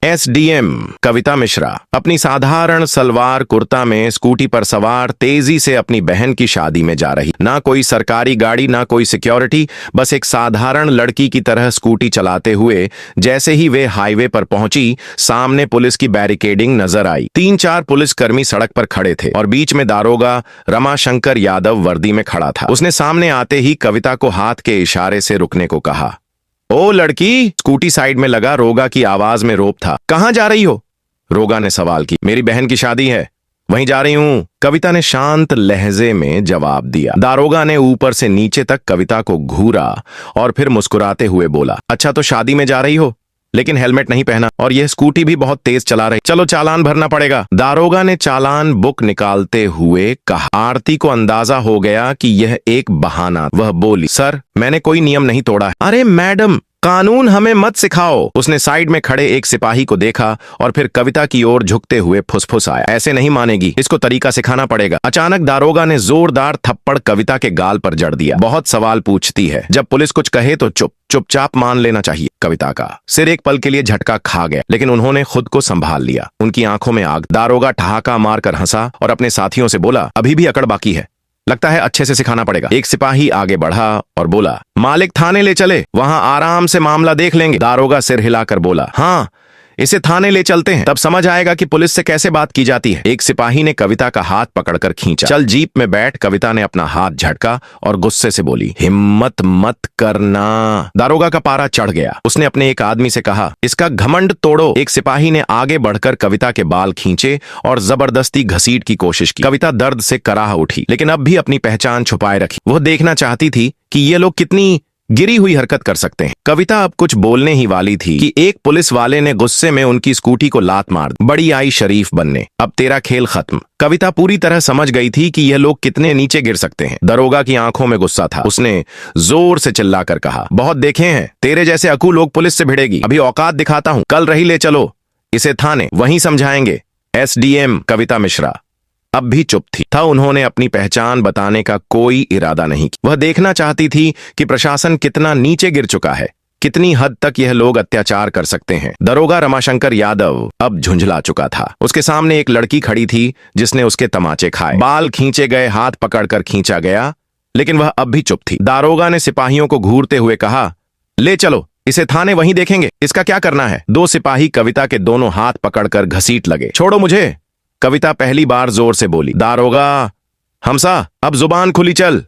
SDM कविता मिश्रा अपनी साधारण सलवार कुर्ता में स्कूटी पर सवार तेजी से अपनी बहन की शादी में जा रही। ना कोई सरकारी गाड़ी, ना कोई सिक्योरिटी, बस एक साधारण लड़की की तरह स्कूटी चलाते हुए जैसे ही वे हाईवे पर पहुंची, सामने पुलिस की बैरिकेडिंग नजर आई। 3-4 पुलिसकर्मी सड़क पर खड़े थे और बीच में दारोगा रमाशंकर यादव वर्दी में खड़ा था। उसने सामने आते ही कविता को हाथ के इशारे से रुकने को कहा। ओ लड़की! स्कूटी साइड में लगा रोगा की आवाज में रोप था। कहां जा रही हो? रोगा ने सवाल की। मेरी बहन की शादी है, वहीं जा रही हूं, कविता ने शांत लहजे में जवाब दिया। दारोगा ने ऊपर से नीचे तक कविता को घूरा और फिर मुस्कुराते हुए बोला, अच्छा तो शादी में जा रही हो, लेकिन हेलमेट नहीं पहना और यह स्कूटी भी बहुत तेज चला रही। चलो चालान भरना पड़ेगा। दारोगा ने चालान बुक निकालते हुए कहा। आरती को अंदाजा हो गया कि यह एक बहाना। वह बोली, सर मैंने कोई नियम नहीं तोड़ा है। अरे मैडम, कानून हमें मत सिखाओ। उसने साइड में खड़े एक सिपाही को देखा और फिर कविता की ओर झुकते हुए फुसफुसाया, ऐसे नहीं मानेगी, इसको तरीका सिखाना पड़ेगा। अचानक दारोगा ने जोरदार थप्पड़ कविता के गाल पर जड़ दिया। बहुत सवाल पूछती है, जब पुलिस कुछ कहे तो चुपचाप मान लेना चाहिए। कविता का सिर एक पल के लिए झटका खा गया, लेकिन उन्होंने खुद को संभाल लिया। उनकी आंखों में आग। दारोगा ठहाका मारकर हंसा और अपने साथियों से बोला, अभी भी अकड़ बाकी है, लगता है अच्छे से सिखाना पड़ेगा। एक सिपाही आगे बढ़ा और बोला, मालिक थाने ले चले, वहां आराम से मामला देख लेंगे। दारोगा सिर हिलाकर बोला, हाँ इसे थाने ले चलते हैं, तब समझ आएगा कि पुलिस से कैसे बात की जाती है। एक सिपाही ने कविता का हाथ पकड़कर खींचा। चल जीप में बैठ। कविता ने अपना हाथ झटका और गुस्से से बोली, हिम्मत मत करना। दारोगा का पारा चढ़ गया। उसने अपने एक आदमी से कहा, इसका घमंड तोड़ो। एक सिपाही ने आगे बढ़कर कविता के बाल खींचे और जबरदस्ती घसीट की कोशिश की। कविता दर्द से कराह उठी, लेकिन अब भी अपनी पहचान छुपाए रखी। वह देखना चाहती थी कि ये लोग कितनी गिरी हुई हरकत कर सकते हैं। कविता अब कुछ बोलने ही वाली थी कि एक पुलिस वाले ने गुस्से में उनकी स्कूटी को लात मार दी। बड़ी आई शरीफ बनने, अब तेरा खेल खत्म। कविता पूरी तरह समझ गई थी कि यह लोग कितने नीचे गिर सकते हैं। दरोगा की आंखों में गुस्सा था। उसने जोर से चिल्लाकर कहा, बहुत देखे हैं तेरे जैसे अकू लोग पुलिस से भिड़ेगी, अभी औकात दिखाता हूं। कल रही ले चलो इसे थाने, वहीं समझाएंगे। एसडीएम कविता मिश्रा अब भी चुप थी। उन्होंने अपनी पहचान बताने का कोई इरादा नहीं किया। वह देखना चाहती थी कि प्रशासन कितना नीचे गिर चुका है, कितनी हद तक यह लोग अत्याचार कर सकते हैं। दरोगा रमाशंकर यादव अब झुंझला चुका था। उसके सामने एक लड़की खड़ी थी जिसने उसके तमाचे खाए। बाल खींचे गए, हाथ पकड़कर खींचा गया, लेकिन वह अब भी चुप थी। दारोगा ने सिपाहियों को घूरते हुए कहा, ले चलो इसे थाने, वहीं देखेंगे इसका क्या करना है। 2 सिपाही कविता के दोनों हाथ पकड़कर घसीट लगे। छोड़ो मुझे, कविता पहली बार जोर से बोली। दारोगा, हमसा अब जुबान खुली, चल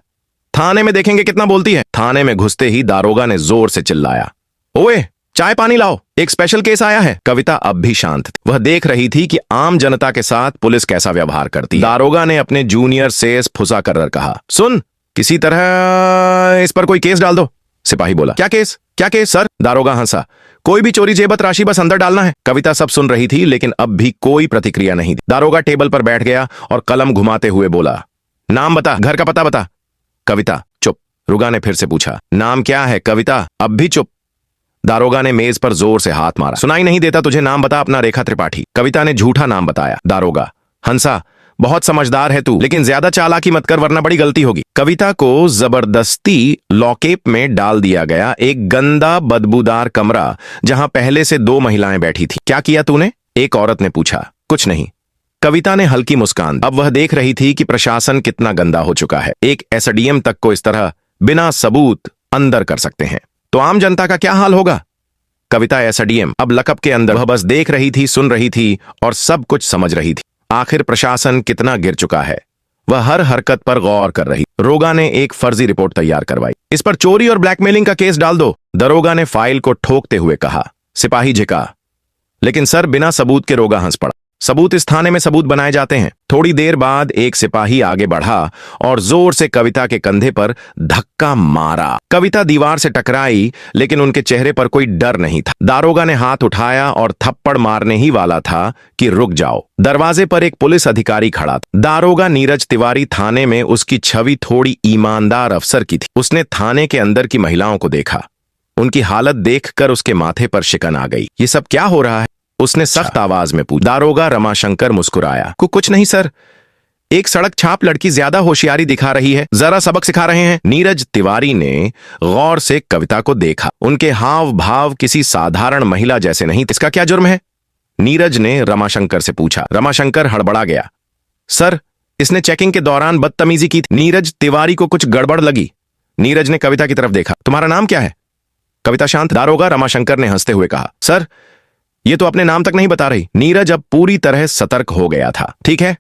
थाने में देखेंगे कितना बोलती है। थाने में घुसते ही दारोगा ने जोर से चिल्लाया, ओए चाय पानी लाओ, एक स्पेशल केस आया है। कविता अब भी शांत थी। वह देख रही थी कि आम जनता के साथ पुलिस कैसा व्यवहार करती है। दारोगा ने अपने जूनियर से फुसा कर कहा, सुन, किसी तरह इस पर कोई केस डाल दो। सिपाही बोला, क्या केस सर? दारोगा हंसा, कोई भी चोरी जेबत राशि बस अंदर डालना है। कविता सब सुन रही थी, लेकिन अब भी कोई प्रतिक्रिया नहीं थी। दारोगा टेबल पर बैठ गया और कलम घुमाते हुए बोला, नाम बता, घर का पता बता। कविता चुप। रुगा ने फिर से पूछा, नाम क्या है? कविता अब भी चुप। दारोगा ने मेज पर जोर से हाथ मारा। सुनाई नहीं देता तुझे? नाम बता अपना। रेखा त्रिपाठी। कविता ने झूठा नाम बताया। दारोगा, हंसा, बहुत समझदार है तू, लेकिन ज्यादा चालाकी मत कर वरना बड़ी गलती होगी। कविता को जबरदस्ती लॉकअप में डाल दिया गया, एक गंदा बदबूदार कमरा जहां पहले से 2 महिलाएं बैठी थी। क्या किया तूने? एक औरत ने पूछा। कुछ नहीं। कविता ने हल्की मुस्कान। अब वह देख रही थी कि प्रशासन कितना गंदा हो चुका है। एक एसडीएम तक को इस तरह बिना सबूत अंदर कर सकते हैं, तो आम जनता का क्या हाल होगा। कविता एसडीएम अब लकब के अंदर। वह बस देख रही थी, सुन रही थी और सब कुछ समझ रही थी। आखिर प्रशासन कितना गिर चुका है, वह हर हरकत पर गौर कर रही। रोगा ने एक फर्जी रिपोर्ट तैयार करवाई। इस पर चोरी और ब्लैकमेलिंग का केस डाल दो, दरोगा ने फाइल को ठोकते हुए कहा। सिपाही झिका, लेकिन सर बिना सबूत के। रोगा हंस पड़ा। सबूत इस थाने में सबूत बनाए जाते हैं। थोड़ी देर बाद एक सिपाही आगे बढ़ा और जोर से कविता के कंधे पर धक्का मारा। कविता दीवार से टकराई, लेकिन उनके चेहरे पर कोई डर नहीं था। दारोगा ने हाथ उठाया और थप्पड़ मारने ही वाला था कि रुक जाओ। दरवाजे पर एक पुलिस अधिकारी खड़ा था। दारोगा नीरज तिवारी। थाने में उसकी छवि थोड़ी ईमानदार अफसर की थी। उसने थाने के अंदर की महिलाओं को देखा। उनकी हालत देखकर उसके माथे पर शिकन आ गई। ये सब क्या हो रहा है? उसने सख्त आवाज में पूछा। दारोगा रमाशंकर मुस्कुराया, कुछ नहीं सर, एक सड़क छाप लड़की ज्यादा होशियारी दिखा रही है, जरा सबक सिखा रहे हैं। नीरज तिवारी ने गौर से कविता को देखा। उनके हाव भाव किसी साधारण महिला जैसे नहीं। इसका क्या जुर्म है? नीरज ने रमाशंकर से पूछा। रमाशंकर हड़बड़ा गया। सर, इसने चेकिंग के दौरान बदतमीजी की थी। नीरज तिवारी को कुछ गड़बड़ लगी। नीरज ने कविता की तरफ देखा। तुम्हारा नाम क्या है? कविता शांत। दारोगा, रमाशंकर ने हंसते हुए कहा। सर, ये तो अपने नाम तक नहीं बता रही। नीरज अब पूरी तरह सतर्क हो गया था। ठीक है,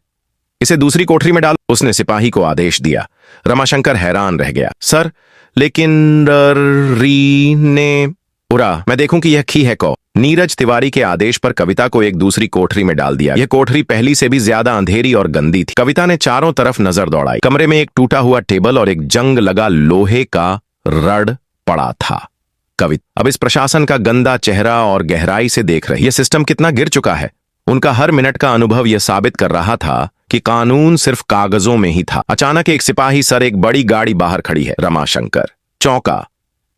इसे दूसरी कोठरी में डाल, उसने सिपाही को आदेश दिया। रमाशंकर हैरान रह गया। सर, लेकिन री ने उरा, मैं देखूं कि यह खी है कौ। नीरज तिवारी के आदेश पर कविता को एक दूसरी कोठरी में डाल दिया। यह कोठरी पहली से भी ज्यादा अंधेरी और गंदी थी। कविता ने चारों तरफ नजर दौड़ाई। कमरे में एक टूटा हुआ टेबल और एक जंग लगा लोहे का रड पड़ा था। कविता अब इस प्रशासन का गंदा चेहरा और गहराई से देख रही। यह सिस्टम कितना गिर चुका है। उनका हर मिनट का अनुभव यह साबित कर रहा था कि कानून सिर्फ कागजों में ही था। अचानक एक सिपाही सर, एक बड़ी गाड़ी बाहर खड़ी है। रमाशंकर चौंका।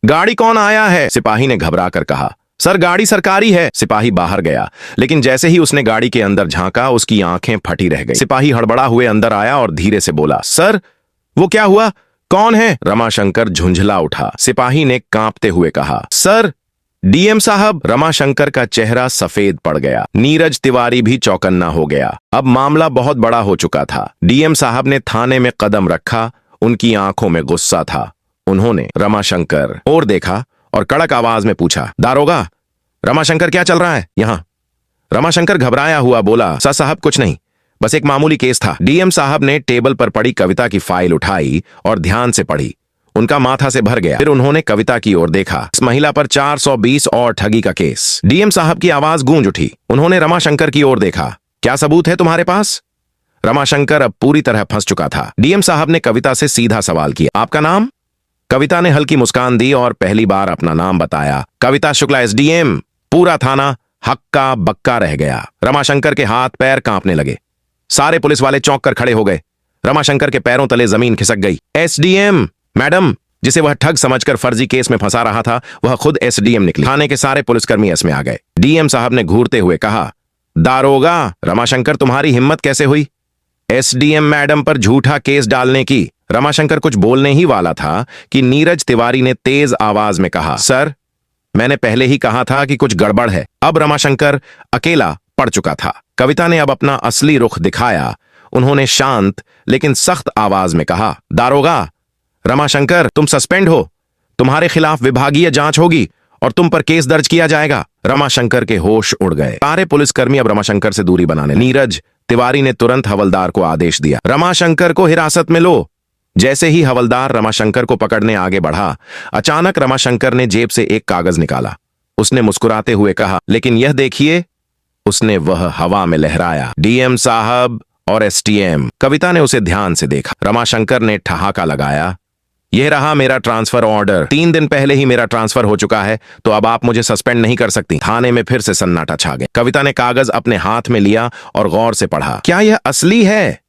गाड़ी कौन आया है? सिपाही ने घबरा कर कहा। सर, गाड़ी सरकारी है। सिपाही बाहर गया, लेकिन जैसे ही उसने गाड़ी के अंदर झांका, उसकी आंखें फटी रह गई। सिपाही हड़बड़ा हुए अंदर आया और धीरे से बोला, सर, वो क्या हुआ? कौन है? रमाशंकर झुंझला उठा। सिपाही ने कांपते हुए कहा, सर, डीएम साहब। रमाशंकर का चेहरा सफेद पड़ गया। नीरज तिवारी भी चौकन्ना हो गया। अब मामला बहुत बड़ा हो चुका था। डीएम साहब ने थाने में कदम रखा। उनकी आंखों में गुस्सा था। उन्होंने रमाशंकर और देखा और कड़क आवाज में पूछा, दारोगा, रमाशंकर, क्या चल रहा है यहां? रमाशंकर घबराया हुआ बोला, सर साहब, कुछ नहीं, बस एक मामूली केस था। डीएम साहब ने टेबल पर पड़ी कविता की फाइल उठाई और ध्यान से पढ़ी। उनका माथा से भर गया। फिर उन्होंने कविता की ओर देखा। इस महिला पर 420 और ठगी का केस। डीएम साहब की आवाज गूंज उठी। उन्होंने रमाशंकर की ओर देखा। क्या सबूत है तुम्हारे पास? रमाशंकर अब पूरी तरह फंस चुका था। डीएम साहब ने कविता से सीधा सवाल किया, आपका नाम? कविता ने हल्की मुस्कान दी और पहली बार अपना नाम बताया, कविता शुक्ला, एसडीएम। पूरा थाना हक्का बक्का रह गया। रमाशंकर के हाथ पैर कांपने लगे। सारे पुलिस वाले चौंक कर खड़े हो गए। रमाशंकर के पैरों तले जमीन खिसक गई। एसडीएम मैडम, जिसे वह ठग समझकर फर्जी केस में फंसा रहा था, वह खुद एसडीएम निकली। थाने के सारे पुलिसकर्मी इसमें आ गए। डीएम साहब ने घूरते हुए कहा, दारोगा, रमाशंकर, तुम्हारी हिम्मत कैसे हुई एसडीएम मैडम पर झूठा केस डालने की? रमाशंकर कुछ बोलने ही वाला था कि नीरज तिवारी ने तेज आवाज में कहा, सर, मैंने पहले ही कहा था कि कुछ गड़बड़ है। अब रमाशंकर अकेला पड़ चुका था। कविता ने अब अपना असली रुख दिखाया। उन्होंने शांत लेकिन सख्त आवाज में कहा, दारोगा, रमाशंकर, तुम सस्पेंड हो। तुम्हारे खिलाफ विभागीय जांच होगी और तुम पर केस दर्ज किया जाएगा। रमाशंकर के होश उड़ गए। सारे पुलिसकर्मी अब रमाशंकर से दूरी बनाने। नीरज तिवारी ने तुरंत हवलदार को आदेश दिया, रमाशंकर को हिरासत में लो। जैसे ही हवलदार रमाशंकर को पकड़ने आगे बढ़ा, अचानक रमाशंकर ने जेब से एक कागज निकाला। उसने मुस्कुराते हुए कहा, लेकिन यह देखिए। उसने वह हवा में लहराया। डीएम साहब और एसटीएम। कविता ने उसे ध्यान से देखा। रमाशंकर ने ठहाका लगाया, यह रहा मेरा ट्रांसफर ऑर्डर। 3 दिन पहले ही मेरा ट्रांसफर हो चुका है, तो अब आप मुझे सस्पेंड नहीं कर सकती। थाने में फिर से सन्नाटा छा गया। कविता ने कागज अपने हाथ में लिया और गौर से पढ़ा। क्या यह असली है?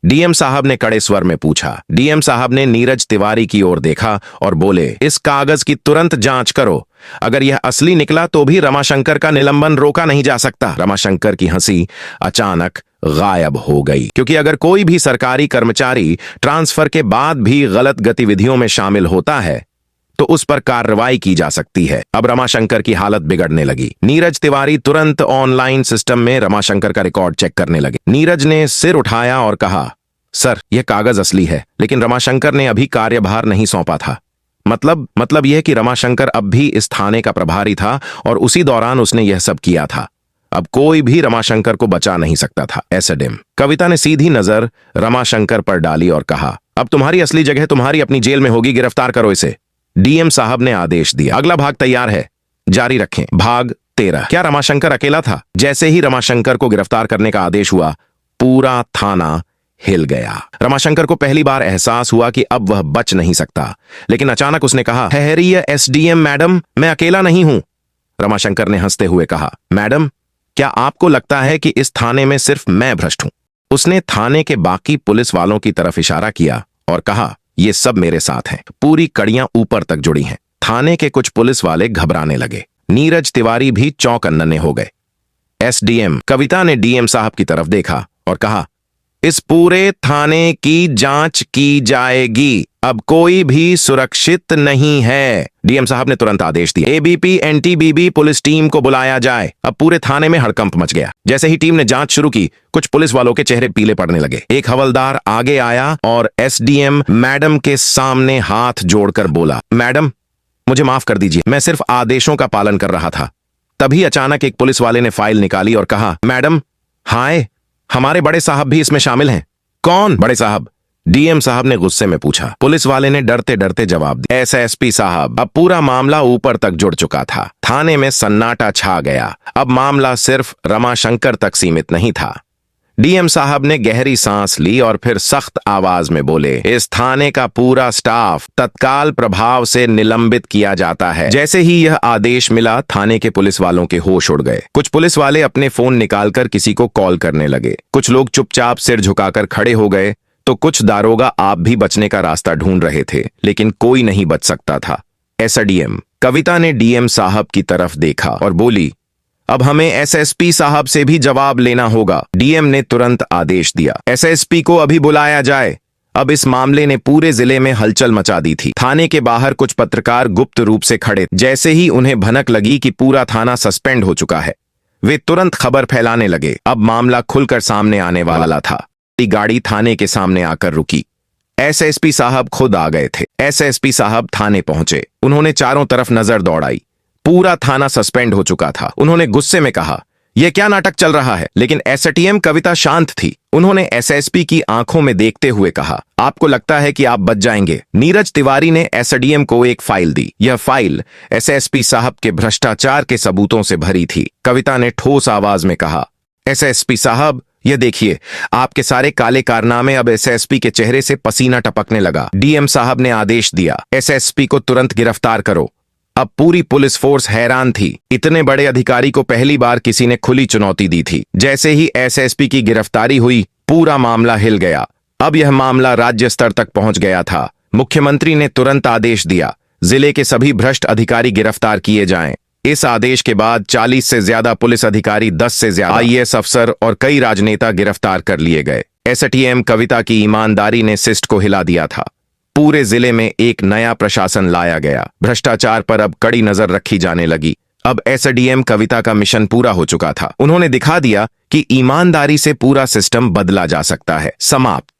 डीएम साहब ने कड़े स्वर में पूछा। डीएम साहब ने नीरज तिवारी की ओर देखा और बोले, इस कागज की तुरंत जांच करो। अगर यह असली निकला तो भी रमाशंकर का निलंबन रोका नहीं जा सकता। रमाशंकर की हंसी अचानक गायब हो गई, क्योंकि अगर कोई भी सरकारी कर्मचारी ट्रांसफर के बाद भी गलत गतिविधियों में शामिल होता है तो उस पर कार्रवाई की जा सकती है। अब रमाशंकर की हालत बिगड़ने लगी। नीरज तिवारी तुरंत ऑनलाइन सिस्टम में रमाशंकर का रिकॉर्ड चेक करने लगे। नीरज ने सिर उठाया और कहा, सर, यह कागज असली है, लेकिन रमाशंकर ने अभी कार्यभार नहीं सौंपा था। मतलब यह कि रमाशंकर अब भी इस थाने का प्रभारी था और उसी दौरान उसने यह सब किया था। अब कोई भी रमाशंकर को बचा नहीं सकता था। एसडीएम। कविता ने सीधी नजर रमाशंकर पर डाली और कहा, अब तुम्हारी असली जगह तुम्हारी अपनी जेल में होगी। गिरफ्तार करो इसे। डीएम साहब ने आदेश दिया। अगला भाग तैयार है, जारी रखें। भाग 13। क्या रमाशंकर अकेला था? जैसे ही रमाशंकर को गिरफ्तार करने का आदेश हुआ, पूरा थाना हिल गया। रमाशंकर को पहली बार एहसास हुआ कि अब वह बच नहीं सकता, लेकिन अचानक उसने कहा, ठहरिए एसडीएम मैडम, मैं अकेला नहीं हूं। रमाशंकर ने हंसते हुए कहा, मैडम, क्या आपको लगता है कि इस थाने में सिर्फ मैं भ्रष्ट हूं? उसने थाने के बाकी पुलिस वालों की तरफ इशारा किया और कहा, ये सब मेरे साथ हैं। पूरी कड़ियां ऊपर तक जुड़ी हैं। थाने के कुछ पुलिस वाले घबराने लगे। नीरज तिवारी भी चौंकन्ने हो गए। एसडीएम। कविता ने डीएम साहब की तरफ देखा और कहा, इस पूरे थाने की जांच की जाएगी। अब कोई भी सुरक्षित नहीं है। डीएम साहब ने तुरंत आदेश दिया, एबीपी एनटीबीबी पुलिस टीम को बुलाया जाए। अब पूरे थाने में हड़कंप मच गया। जैसे ही टीम ने जांच शुरू की, कुछ पुलिस वालों के चेहरे पीले पड़ने लगे। एक हवलदार आगे आया और एसडीएम मैडम के सामने हाथ जोड़कर बोला, मैडम मुझे माफ कर दीजिए, मैं सिर्फ आदेशों का पालन कर रहा था। तभी अचानक एक पुलिस वाले ने फाइल निकाली और कहा, मैडम हाय, हमारे बड़े साहब भी इसमें शामिल हैं। कौन बड़े साहब? डीएम साहब ने गुस्से में पूछा। पुलिस वाले ने डरते डरते जवाब दिया, एसएसपी साहब। अब पूरा मामला ऊपर तक जुड़ चुका था। थाने में सन्नाटा छा गया। अब मामला सिर्फ रमाशंकर तक सीमित नहीं था। डीएम साहब ने गहरी सांस ली और फिर सख्त आवाज में बोले, इस थाने का पूरा स्टाफ तत्काल प्रभाव से निलंबित किया जाता है। जैसे ही यह आदेश मिला, थाने के पुलिस वालों के होश उड़ गए। कुछ पुलिस वाले अपने फोन निकालकर किसी को कॉल करने लगे। कुछ लोग चुपचाप सिर झुकाकर खड़े हो गए, तो कुछ दारोगा आप भी बचने का रास्ता ढूंढ रहे थे, लेकिन कोई नहीं बच सकता था। एसडीएम कविता ने डीएम साहब की तरफ देखा और बोली, अब हमें एसएसपी साहब से भी जवाब लेना होगा। डीएम ने तुरंत आदेश दिया, एसएसपी को अभी बुलाया जाए। अब इस मामले ने पूरे जिले में हलचल मचा दी थी। थाने के बाहर कुछ पत्रकार गुप्त रूप से खड़े। जैसे ही उन्हें भनक लगी कि पूरा थाना सस्पेंड हो चुका है, वे तुरंत खबर फैलाने लगे। अब मामला खुलकर सामने आने वाला था। गाड़ी थाने के सामने आकर रुकी। एसएसपी साहब खुद आ गए थे। एसएसपी साहब थाने पहुंचे। उन्होंने चारों तरफ नजर दौड़ाई। पूरा थाना सस्पेंड हो चुका था। उन्होंने गुस्से में कहा, यह क्या नाटक चल रहा है? लेकिन एसडीएम कविता शांत थी। उन्होंने एसएसपी की आंखों में देखते हुए कहा, आपको लगता है कि आप बच जाएंगे? नीरज तिवारी ने एसडीएम को एक फाइल दी। यह फाइल एसएसपी साहब के भ्रष्टाचार के सबूतों से भरी थी। कविता ने ठोस आवाज में कहा, एसएसपी साहब ये देखिए, आपके सारे काले कारनामे। अब एसएसपी के चेहरे से पसीना टपकने लगा। डीएम साहब ने आदेश दिया, एसएसपी को तुरंत गिरफ्तार करो। अब पूरी पुलिस फोर्स हैरान थी। इतने बड़े अधिकारी को पहली बार किसी ने खुली चुनौती दी थी। जैसे ही एसएसपी की गिरफ्तारी हुई, पूरा मामला हिल गया। अब यह मामला राज्य स्तर तक पहुंच गया था। मुख्यमंत्री ने तुरंत आदेश दिया, जिले के सभी भ्रष्ट अधिकारी गिरफ्तार किए जाएं। इस आदेश के बाद 40 से ज्यादा पुलिस अधिकारी, 10 से ज्यादा आईएएस अफसर और कई राजनेता गिरफ्तार कर लिए गए। एसडीएम कविता की ईमानदारी ने सिस्ट को हिला दिया था। पूरे जिले में एक नया प्रशासन लाया गया। भ्रष्टाचार पर अब कड़ी नजर रखी जाने लगी। अब एसडीएम कविता का मिशन पूरा हो चुका था। उन्होंने दिखा दिया कि ईमानदारी से पूरा सिस्टम बदला जा सकता है। समाप्त।